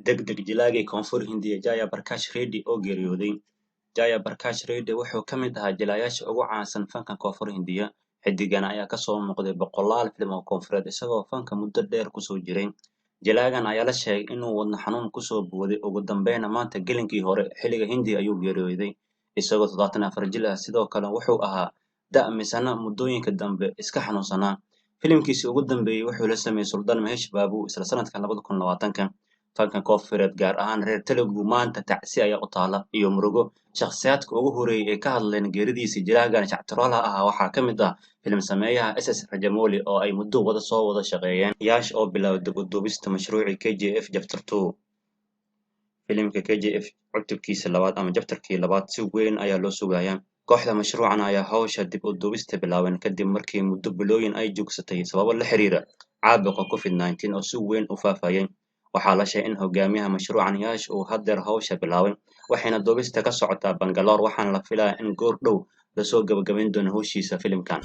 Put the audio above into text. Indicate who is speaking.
Speaker 1: degdeg jilaagii koonfur hindiya Jaya Prakash Reddy oo geeriyooday. Jaya Prakash Reddy wuxuu ka mid ahaa jilayaasha ugu caansan fanka koonfur Hindiya. Xiddigan ayaa ka soo muuqday boqolaal filim oo koonfureed isagoo fanka muddo dheer ku soo jiray. Jilaagan ayaa la sheegay inuu wadne xanuun ku soo booday ugu dambeyna maanta gelinkii hore xilliga Hindiya ayuu geeriyooday isagoo 74 jir ah. Sidoo kale wuxuu ahaa da' misana muddooyinka dambe iska xanuunsanaa. Filimkiisii ugu dambeeyay wuxuu la sameeyay Suldaan Mahesh Babu isla sanadkan 2020. Fanka koonfureed gaar ahaan reer Telugu maanta tacsi ayaa u taala iyo murugo. Shakhsiyaadka ugu horeeyay ee ka hadleen geeridiisa jilaagan shactirolaha ah waxaa ka mid ah filim sameeyaha SS Rajamouli oo ay muddo soo wada shaqeeyeen. Yaash oo bilaaway dib u duubista mashruucii KGF Chapter 2. Filimka KGF cutubkiisa labaad ama chapterkii labaad si weyn ayaa loo sugayaa. Kooxda mashruucan ayaa hawsha dib u duubista bilaabeen kadib markii muddo bilooyin ay joogsatay sababo la xiriira caabuqa COVID-19 oo si weyn u faafayay. Waxaa la sheegay in hogaamiyaha mashruucan Yaash uu haddeer hawsha bilaabay, waxayna duubista ka socotaa Bangalore, waxaana la filayaa in goor dhow lasoo gabagabayn doono hawshiisa filimkan.